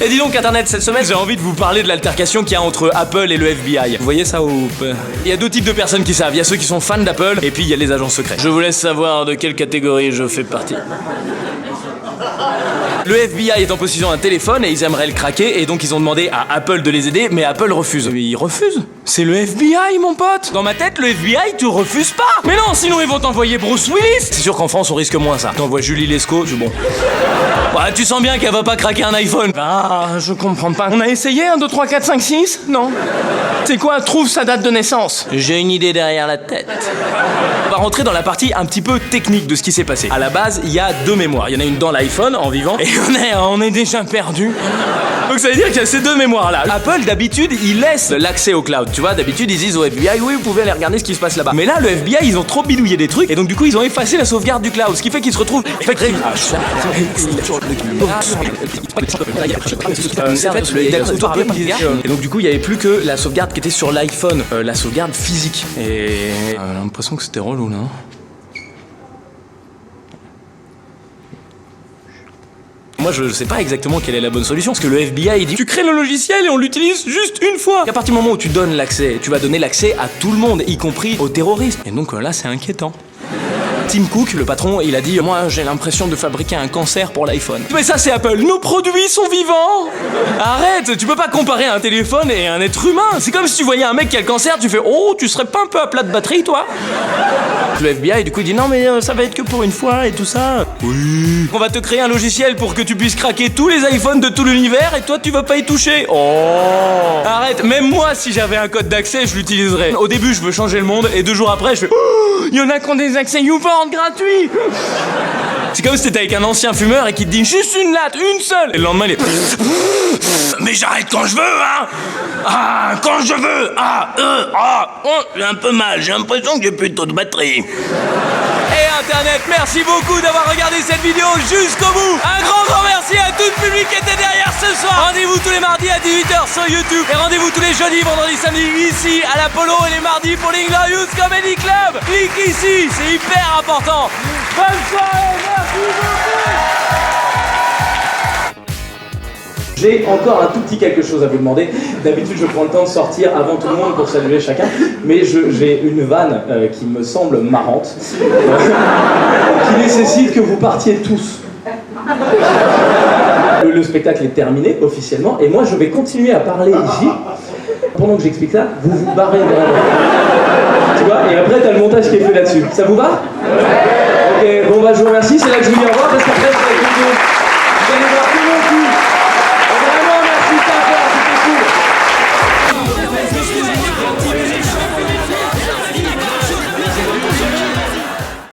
Et dis donc internet, cette semaine j'ai envie de vous parler de l'altercation qu'il y a entre Apple et le FBI. Vous voyez ça ou pas? Il y a deux types de personnes qui savent, il y a ceux qui sont fans d'Apple et puis il y a les agents secrets. Je vous laisse savoir de quelle catégorie je fais partie. Le FBI est en possession d'un téléphone et ils aimeraient le craquer et donc ils ont demandé à Apple de les aider, mais Apple refuse. Mais ils refusent? C'est le FBI, mon pote. Dans ma tête, le FBI, tu refuses pas. Mais non, sinon ils vont t'envoyer Bruce Willis. C'est sûr qu'en France, on risque moins ça. T'envoies Julie Lescaut, c'est bon. Ouais, tu sens bien qu'elle va pas craquer un iPhone. Ah, je comprends pas. On a essayé 1, 2, 3, 4, 5, 6? Non. C'est quoi? Trouve sa date de naissance. J'ai une idée derrière la tête. On va rentrer dans la partie un petit peu technique de ce qui s'est passé. À la base, il y a deux mémoires. Il y en a une dans l'iPhone, en vivant, et on est déjà perdu. Donc ça veut dire qu'il y a ces deux mémoires-là. Apple, d'habitude, il laisse l'accès au cloud. Tu vois, d'habitude, ils disent au FBI, oui, vous pouvez aller regarder ce qui se passe là-bas. Mais là, le FBI, ils ont trop bidouillé des trucs, et donc du coup, ils ont effacé la sauvegarde du cloud. Ce qui fait qu'ils se retrouvent... Et donc du coup, il n'y avait plus que la sauvegarde qui était sur l'iPhone, la sauvegarde physique. Et j'ai l'impression que c'était relou, là. Moi, je sais pas exactement quelle est la bonne solution, parce que le FBI, il dit tu crées le logiciel et on l'utilise juste une fois. Et à partir du moment où tu donnes l'accès, tu vas donner l'accès à tout le monde, y compris aux terroristes. Et donc là, c'est inquiétant. Tim Cook, le patron, il a dit « Moi, j'ai l'impression de fabriquer un cancer pour l'iPhone. » Mais ça, c'est Apple. Nos produits sont vivants. Arrête, tu peux pas comparer un téléphone et un être humain. C'est comme si tu voyais un mec qui a le cancer, tu fais « Oh, tu serais pas un peu à plat de batterie, toi ?» Le FBI, du coup, il dit « Non, mais ça va être que pour une fois et tout ça. » Oui. On va te créer un logiciel pour que tu puisses craquer tous les iPhones de tout l'univers et toi, tu vas pas y toucher. Oh. Arrête, même moi, si j'avais un code d'accès, je l'utiliserais. Au début, je veux changer le monde et 2 jours après, je fais « Il y en a qui ont des accès YouPorn gratuits. » C'est comme si t'étais avec un ancien fumeur et qui te dit juste une latte, une seule. Et le lendemain, il est... Mais j'arrête quand je veux, hein. Ah, quand je veux. J'ai un peu mal, j'ai l'impression que j'ai plus de taux de batterie. Et Internet, merci beaucoup d'avoir regardé cette vidéo jusqu'au bout. Un grand merci à tout le public qui était derrière ce soir. Rendez-vous tous les mardis à 18h sur YouTube. Et rendez-vous tous les jeudis, vendredis, samedis ici à l'Apollo et les mardis pour l'Inglorious Comedy Club. Clique ici, c'est hyper important. Bonne soirée, merci beaucoup. J'ai encore un tout petit quelque chose à vous demander. D'habitude, je prends le temps de sortir avant tout le monde pour saluer chacun, mais j'ai une vanne qui me semble marrante, qui nécessite que vous partiez tous. Le spectacle est terminé officiellement, et moi je vais continuer à parler ici. Pendant que j'explique ça, vous vous barrez vraiment. Tu vois, et après t'as le montage qui est fait là-dessus. Ça vous va? Ok, bon bah je vous remercie, c'est là que je vous dis au revoir, parce qu'après je vais